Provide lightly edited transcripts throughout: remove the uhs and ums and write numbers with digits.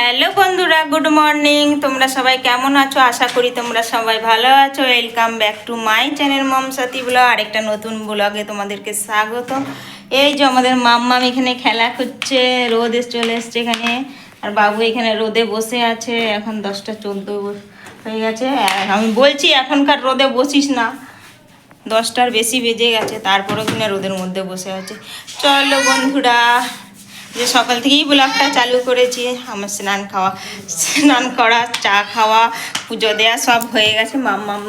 Hello বন্ধুরা, good morning. তোমরা সবাই কেমন আছো? আশা করি তোমরা সবাই ভালো আছো। Welcome back to my channel mom Sathi blog. আরেকটা নতুন ব্লগে তোমাদেরকে স্বাগত। এই যে আমাদের মাম্মাম এখানে খেলা করছে, রোদ চলে এসছে এখানে, আর বাবু এখানে রোদে বসে আছে। এখন 10টা 14 হয়ে গেছে। আমি বলছি এখনকার রোদে বসিস না, 10টার বেশি বেজে গেছে, তারপরেও কিনা রোদের মধ্যে বসে আছে। চলো বন্ধুরা, যে সকাল থেকেই ব্লগটা চালু করেছি। আমার স্নান করা, চা খাওয়া, পুজো দেওয়া সব হয়ে গেছে। মাম্মাম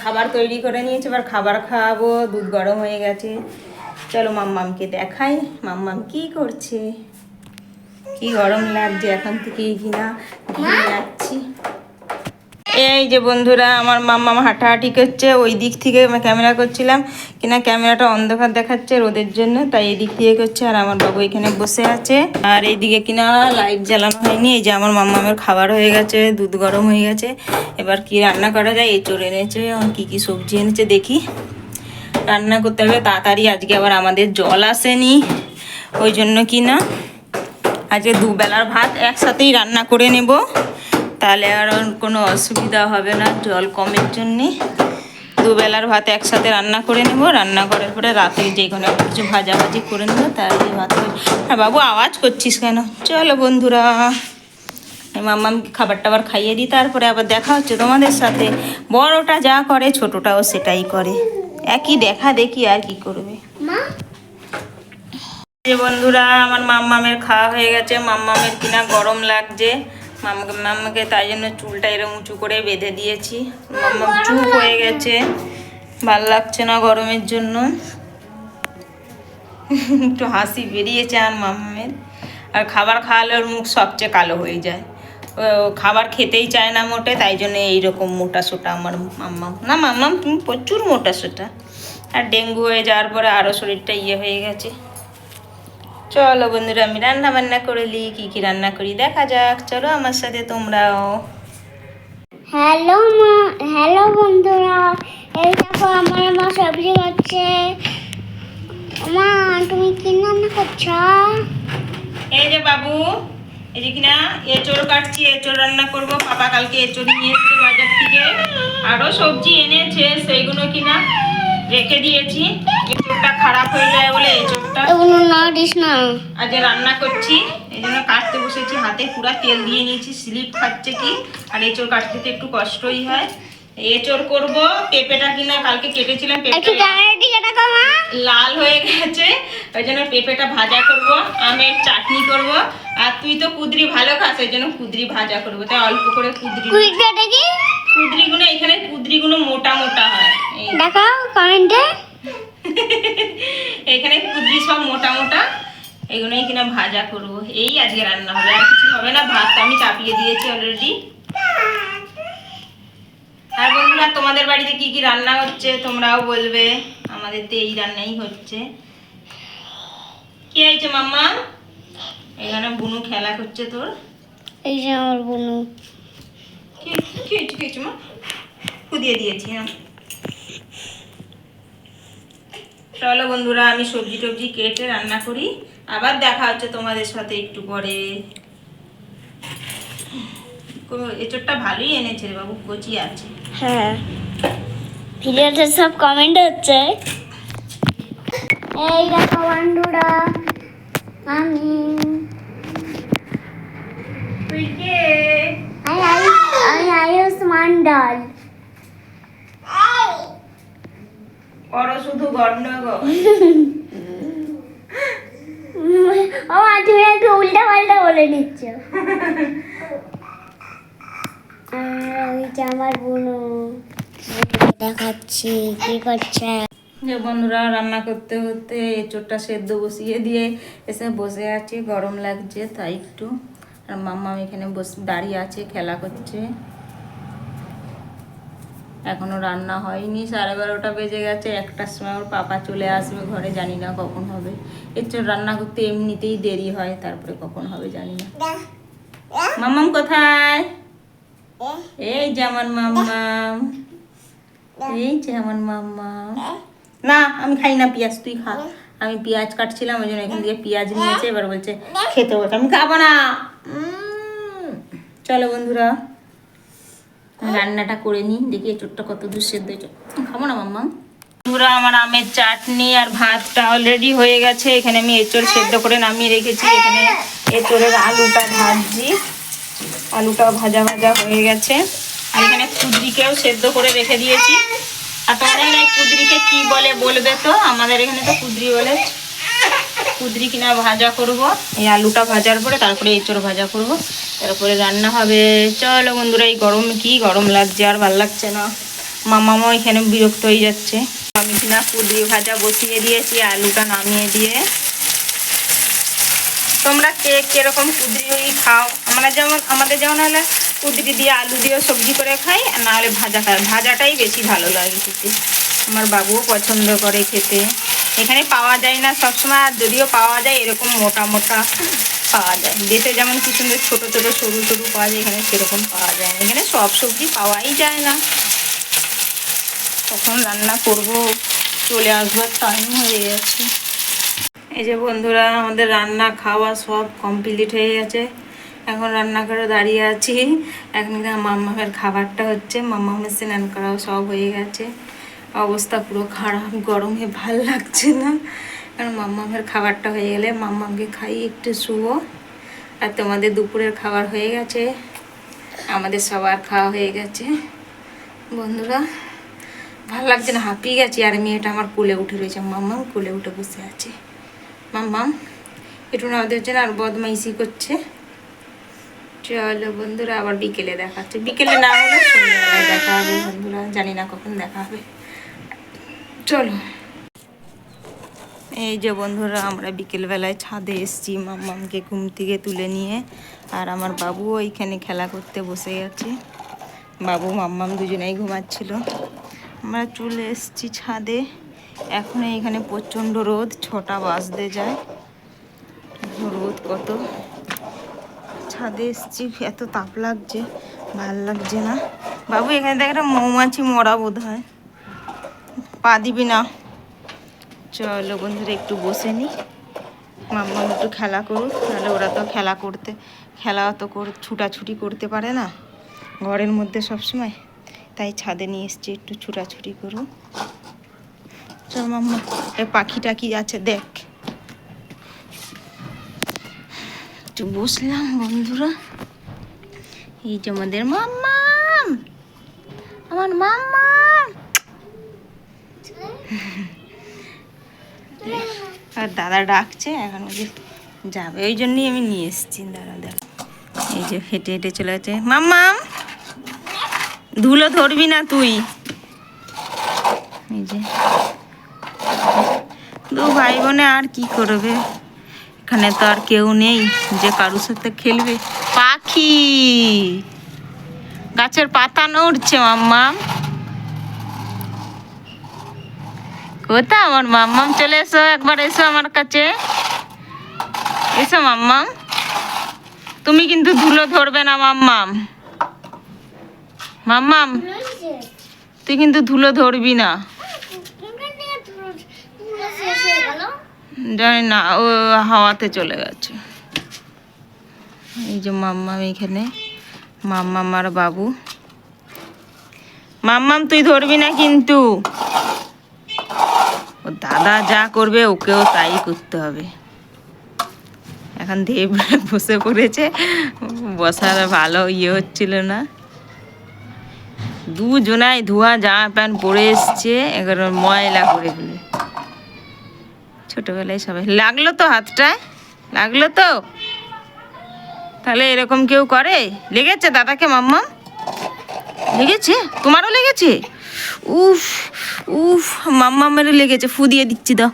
খাবার তৈরি করে নিয়েছে, এবার খাবার খাওয়াবো। দুধ গরম হয়ে গেছে। চলো মাম্মামকে দেখাই মাম্মাম কি করছে। কি গরম লাগছে এখন থেকেই কিনা ঘুরে যাচ্ছি। এই যে বন্ধুরা, আমার মাম্মাম হাঁটাহাঁটি করছে। ওই দিক থেকে ক্যামেরা করছিলাম কিনা ক্যামেরাটা অন্ধকার দেখাচ্ছে রোদের জন্য, তাই এই দিক থেকে করছে। আর আমার বাবু এখানে বসে আছে, আর এইদিকে কিনা লাইট জ্বালানো হয়নি। এই যে আমার মাম্মামের খাবার হয়ে গেছে, দুধ গরম হয়ে গেছে। এবার কি রান্না করা যায়, এঁচড় এনেছে, কি কি সবজি এনেছে দেখি। রান্না করতে হবে তাড়াতাড়ি। আজকে আবার আমাদের জল আসেনি, ওই জন্য কিনা আজকে দুবেলার ভাত একসাথেই রান্না করে নেব, তাহলে আর কোনো অসুবিধা হবে না জল কমের জন্যে। দুবেলার ভাত একসাথে রান্না করে নেব, রান্না করার পরে রাতে যে কোনো কিছু ভাজাভাজি করে নেবো, তাহলে ভাত। আর বাবু আওয়াজ করছিস কেন? চলো বন্ধুরা, মাম্মামকে খাবার টাবার খাইয়ে দিই, তারপরে আবার দেখা হচ্ছে তোমাদের সাথে। বড়টা যা করে ছোটটাও সেটাই করে, একই দেখা দেখি, আর কি করবে। যে বন্ধুরা, আমার মাম্মামের খাওয়া হয়ে গেছে। মাম্মামের কিনা গরম লাগছে, মাম্মাকে তাই জন্য চুলটা এরকম উঁচু করে বেঁধে দিয়েছি। মাম্মাম চুপ হয়ে গেছে, ভাল লাগছে না গরমের জন্য। একটু হাসি বেরিয়েছে আর মাম্মামের। আর খাবার খাওয়ালে ওর মুখ সবচেয়ে কালো হয়ে যায়, ও খাবার খেতেই চায় না মোটে, তাই জন্য এইরকম মোটা সোটা আমার মাম্মাম। না মাম্মাম তুমি প্রচুর মোটা সোটা, আর ডেঙ্গু হয়ে যাওয়ার পরে আরও শরীরটা হয়ে গেছে। চলো বন্ধুরা, আমি রান্না বান্না করলি, কি কি রান্না করি দেখা যাক। চলো আমার সাথে তোমরাও। হ্যালো বন্ধুরা, এই দেখো আমার মা সবজি করছে। মা তুমি কি রান্না করছো? এই যে বাবু, এই যে কিনা এঁচড় কাটছি, এঁচড় রান্না করব। পাপা কালকে এঁচড় নিয়ে এসছে বাজার থেকে, আরও সবজি এনেছে, সেইগুলো কিনা রেখে দিয়েছি। এঁচড়টা খারাপ হয়ে যায় বলে এঁচড়টা আজ রান্না করছি, এই জন্য কাটতে বসেছি। হাতে পুরা তেল দিয়ে নিয়েছি, স্লিপ খাচ্ছে কি। আর এঁচড় কাটতে তো একটু কষ্টই হয়। এঁচড় করব। পেঁপেটা কিনা কালকে কেটেছিলাম, লাল হয়ে গেছে, ওই জন্য পেঁপেটা ভাজা করব। আমের চাটনি করব। আর তুই তো কুদরি ভালো খাস, ওই জন্য কুদরি ভাজা করবো, তাই অল্প করে কুদরিগুলো, এখানে কুদরিগুলো মোটা মোটা হয়, দেখো কমেন্টে। এখানে কুদরি সব মোটা মোটা, এগুলোই কিনা ভাজা করব। এই আজকে রান্না হবে, আর কিছু হবে না। ভাত আমি চাপিয়ে দিয়েছি অলরেডি। আর বন্ধুরা, তোমাদের বাড়িতে কি কি রান্না হচ্ছে তোমরাও বলবে। আমাদের তো এই রান্নাই হচ্ছে। কি হয়েছে মাম্মা? এখানে বুনু খেলা করছে তোর। এই যে আমার বুনু। কি হয়েছে মা? কুদিয়ে দিয়েছি না। চলো বন্ধুরা, আমি সবজি টবজি কেটে রান্না করি, আবার দেখা হচ্ছে তোমাদের সাথে একটু পরে। এঁচড়টা ভালোই এনেছে রে বাবু, কচি আছে। হ্যাঁ, ভিডিওতে সব কমেন্ট হচ্ছে। এই দেখো বন্ধুরা, আমি আয়ুষ মন্ডল। করো শুধু গন্ডগোল। ও মা, তুমি একটু উল্টা পাল্টা বলে নিচ্ছ। ওই যে আমার বোনু দেখাচ্ছি কি করছে। যে বন্ধুরা, রান্না করতে করতে এঁচড়টা সেদ্ধ বসিয়ে দিয়ে এসে বসে আছি, গরম লাগছে তাই একটু। আর মাম্মা এখানে দাঁড়িয়ে আছে, খেলা করছে। এখনো রান্না হয়নি, 12:30 বেজে গেছে। 1টার সময় ওর পাপা চলে আসবে ঘরে, জানি না কখন হবে। এঁচড় রান্না করতে এমনিতেই দেরি হয়, তারপরে কখন হবে জানি না। মাম্মাম কোথায়? এই যে আমার মাম্মাম, এই যে আমার মাম্মাম। না আমি খাই না পেঁয়াজ, তুই খা। আমি পেঁয়াজ কাটছিলাম, ওই জন্য এখান থেকে পেঁয়াজ নিয়েছে, এবার বলছে খেতে বলছে। আমি খাবো না। চলো বন্ধুরা রান্নাটা করে নিই, দেখি এঁচোড়টা কত দূর সেদ্ধ হয়েছে। খাবো না মাম্মা? বন্ধুরা আমার আমের চাটনি আর ভাতটা অলরেডি হয়ে গেছে। এখানে আমি এঁচোড় সেদ্ধ করে নামিয়ে রেখেছি। এখানে এঁচোড়ের আলুটা ভাজছি, আলুটাও ভাজা ভাজা হয়ে গেছে। আর এখানে কুদরিকেও সেদ্ধ করে রেখে দিয়েছি। আর তোমাদের এখানে কুদরিকে কি বলে বলবে তো? আমাদের এখানে তো কুদরি বলে। কুদরি কিনা ভাজা করব, এই আলুটা ভাজার পরে তারপরে এঁচোড় ভাজা করব, তারপরে রান্না হবে। চলো বন্ধুরা, এই গরমে কি গরম লাগছে, আর ভাল লাগছে না। মামাও এখানে বিরক্ত হয়ে যাচ্ছে। আমি কিনা কুদরি ভাজা বসিয়ে দিয়েছি, আলুটা নামিয়ে দিয়ে। তোমরা কে কিরকম কুদরি খাও? আমাদের যেমন হলে কুদরি দিয়ে আলু দিয়েও সবজি করে খাই, আর না হলে ভাজা খাই। ভাজাটাই বেশি ভালো লাগে খেতে, আমার বাবুও পছন্দ করে খেতে। এখানে পাওয়া যায় না সবসময়, আর যদিও পাওয়া যায় এরকম মোটা মোটা পাওয়া যায়। দেশে যেমন কি সুন্দর ছোটো ছোটো সরু সরু পাওয়া যায়, এখানে সেরকম পাওয়া যায় না। এখানে সব সবজি পাওয়াই যায় না। তখন রান্না করব, চলে আসবার টাইম হয়ে গেছে। এই যে বন্ধুরা, আমাদের রান্না খাওয়া সব কমপ্লিট হয়ে গেছে। এখন রান্নাঘরে দাঁড়িয়ে আছি। এখন মাম্মামের খাবারটা হচ্ছে, মাম্মামের স্নান করাও সব হয়ে গেছে। অবস্থা পুরো খারাপ, গরমে ভাল লাগছে না। কারণ মাম্মামের খাবারটা হয়ে গেলে মাম্মামকে খাই একটু শুবো। আর তোমাদের দুপুরের খাবার হয়ে গেছে, আমাদের সবার খাওয়া হয়ে গেছে। বন্ধুরা ভাল লাগছে না, হাঁপিয়ে গেছি। আর মেয়েটা আমার কোলে উঠে রয়েছে, মাম্মাম কোলে উঠে বসে আছে। মাম্মাম একটু না ওদের জন্য আর বদমাইশি করছে। চলো বন্ধুরা, আবার বিকেলে দেখাচ্ছে। বিকেলে না হলে সন্ধ্যাবেলায় দেখা হবে বন্ধুরা, জানি না কখন দেখা হবে। চলো। এই যে বন্ধুরা, আমরা বিকেলবেলায় ছাদে এসেছি মাম্মামকে ঘুম থেকে তুলে নিয়ে। আর আমার বাবুও এইখানে খেলা করতে বসে গেছে। বাবু মাম্মাম দুজনেই ঘুমাচ্ছিল। আমরা চলে এসেছি ছাদে। এখন এখানে প্রচণ্ড রোদ, 6টা বাজতে যায়। রোদ কত! ছাদে এসেছি, এত তাপ লাগছে, ভাল লাগছে না। বাবু এখানে দেখ একটা মৌমাছি মরা বোধ হয়, পা দিবি না। চলো বন্ধুরা একটু বসে নি, মাম্মা একটু খেলা করুক। নাহলে ওরা তো খেলা তো ছুটাছুটি করতে পারে না ঘরের মধ্যে সবসময়। তাই ছাদে নিয়ে এসছি, একটু ছুটাছুটি করুক। চল মাম্মা, এই পাখিটা কি আছে দেখ। একটু বসলাম বন্ধুরা। এই যে আমাদের মাম্মাম, আমার মাম্মাম। আর দাদা ডাকছে, এখন যে যাবে, ওই জন্যই আমি নিয়ে এসেছি। দাদা এই যে হেঁটে হেঁটে চলে যাচ্ছে। মাম্মাম ধুলো ধরবি না তুই। এই যে দু ভাই বোনে আর কি করবে, এখানে তো আর কেউ নেই যে কারোর সাথে খেলবে। পাখি গাছের পাতা নড়ছে। মাম্মাম কোথা? আমার মাম্মাম চলে এসো, একবার এসো আমার কাছে, এসো মাম্মাম। তুমি কিন্তু ধুলো ধরবে না মাম্মাম। মাম্মাম তুই কিন্তু ধুলো ধরবি না। জানি না, ও হাওয়াতে চলে গেছে। এই যে মাম্মাম এখানে, মাম্মাম আর বাবু। মাম্মাম তুই ধরবি না কিন্তু, ও দাদা যা করবে ওকেও তাই করতে হবে। এখন দেব বসে পড়েছে, বসার ভালো হচ্ছিল না। দুজনাই ধোয়া জামা প্যান্ট পরে এসছে, এবার ময়লা করে ফেলে। ছোটবেলায় সবাই লাগলো তো, হাতটায় লাগলো তো। তাহলে এরকম কেউ করে? লেগেছে দাদাকে? মাম্মা লেগেছে? তোমারও লেগেছে? উফ উফ, মাম্মা মেরে লেগেছে, ফু দিয়ে দিচ্ছি। দাও,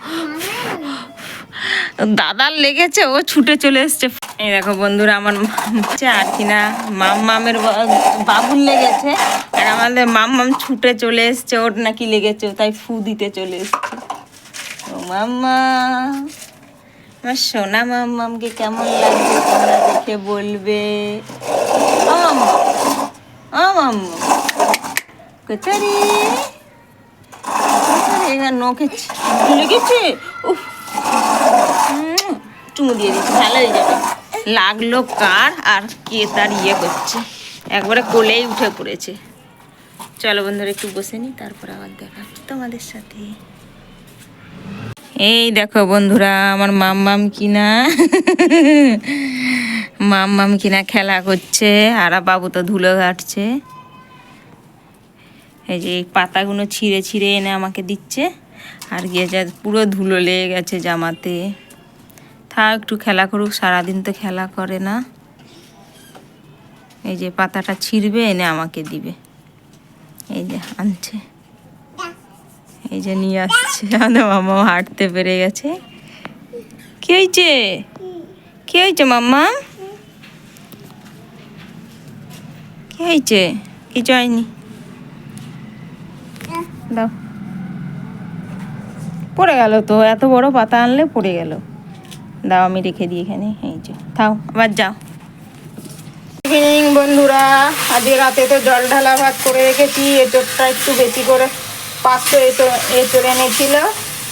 দাদার লেগেছে, ও ছুটে চলে এসছে। এই দেখো বন্ধুরা, আমার আর কিনা মাম্মামের বাবুর লেগেছে, আর আমাদের মাম্মাম ছুটে চলে এসছে, ওর নাকি লেগেছে, তাই ফু দিতে চলে এসছে। ও মাম্মা, আমার সোনা মাম্মামকে কেমন লাগছে তোমরা দেখে বলবে। ও মাম্মা, ও মাম্মা কোথায় রে? এবার নখে লেগেছে। উফ, চুমু দিয়ে দিচ্ছি, ভালো হয়ে যাবে। লাগলো কার আর কে তার ইয়ে করছে, একবারে কোলেই উঠে পড়েছে। চলো বন্ধুরা একটু বসে নি, তারপর আবার দেখা হচ্ছে তোমাদের সাথে। এই দেখো বন্ধুরা আমার মাম্মাম কিনা মাম্মাম কিনা খেলা করছে, আর বাবু তো ধুলো ঘাটছে। এই যে এই পাতাগুলো ছিঁড়ে ছিঁড়ে এনে আমাকে দিচ্ছে, আর গিয়ে যা পুরো ধুলো লেগে গেছে জামাতে। থাক একটু খেলা করুক, সারাদিন তো খেলা করে না। এই যে পাতাটা ছিঁড়বে এনে আমাকে দিবে, এই যে আনছে, এই যে নিয়ে আসছে। আমাদের মাম্মা হাঁটতে পেরে গেছে। কি হয়েছে, কি হয়েছে মাম্মা, কি হয়েছে? কিছু হয়নি, দাও। পড়ে গেল তো, এত বড় পাতা আনলে পড়ে গেল। দাও আমি রেখে দিই এখানে। এই যে থাও, আবার যাও। ইভিনিং বন্ধুরা, আজকে রাতে তো জল ঢালা ভাত করে রেখেছি। এঁচোড়টা একটু বেশি করে 500 এঁচোড় এনেছিল,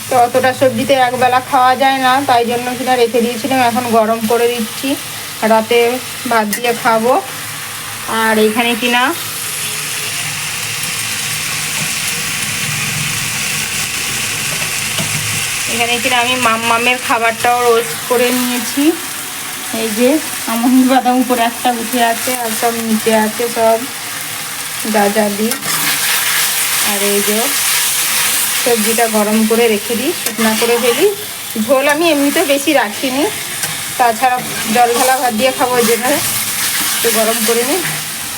তো অতটা সবজিতে একবেলা খাওয়া যায় না, তাই জন্য কিনা রেখে দিয়েছিলাম। এখন গরম করে দিচ্ছি, রাতে ভাত দিয়ে খাবো। আর এখানে কিনা আমি মাম্মামের খাবারটাও রোস্ট করে নিয়েছি। এই যে আমন্ড বাদাম উপরে একটা উঠে আছে, আর সব নিচে আছে সব যা যা দিই। আর এই যে সবজিটা গরম করে রেখে দিই, শুকনা করে ফেলি। ঝোল আমি এমনিতে বেশি রাখিনি, তাছাড়া জল ঢালা ভাত দিয়ে খাবো, ওই জন্য একটু গরম করে নিই,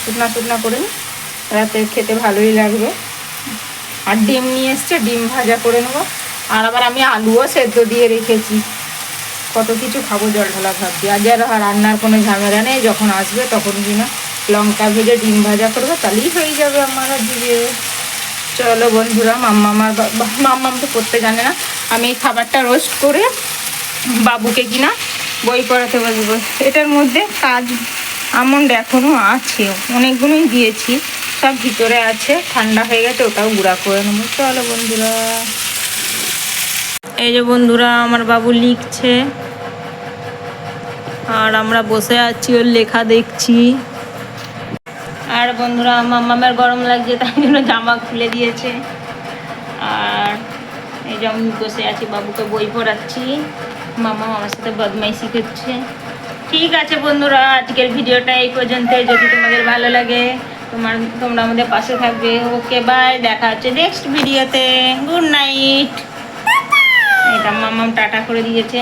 শুকনা করে নিই, রাতে খেতে ভালোই লাগবে। আর ডিম নিয়ে এসছে, ডিম ভাজা করে নেবো। আর আবার আমি আলুও সেদ্ধ দিয়ে রেখেছি। কত কিছু খাবো জল ঢালা ভাত দিয়ে। আজ আর রান্নার কোনো ঝামেলা নেই, যখন আসবে তখন কিনা লঙ্কা ভেজে ডিম ভাজা করবো, তাহলেই হয়ে যাবে আমার দিয়ে। চলো বন্ধুরা, মাম্মাম তো করতে জানে না। আমি এই খাবারটা রোস্ট করে বাবুকে কিনা বই পড়াতে বসবো। এটার মধ্যে কাজ আমন্ড এখনও আছে, অনেকগুলোই দিয়েছি, সব ভিতরে আছে, ঠান্ডা হয়ে গেছে, ওটাও গুঁড়া করে নেবো। চলো বন্ধুরা, এই যে বন্ধুরা আমার বাবু লিখছে, আর আমরা বসে আছি ওর লেখা দেখছি। আর বন্ধুরা মাম্মামের গরম লাগছে, তাই জন্য জামা খুলে দিয়েছে। আর এই যে আমি বসে আছি, বাবুকে বই পড়াচ্ছি, মাম্মা আমার সাথে বদমাইশি করছে। ঠিক আছে বন্ধুরা, আজকের ভিডিওটা এই পর্যন্ত। যদি তোমাদের ভালো লাগে তোমরা আমাদের পাশে থাকবে। ওকে বাই, দেখা হচ্ছে নেক্সট ভিডিওতে। Good night. এটা মাম্মাম টাটা করে দিয়েছে।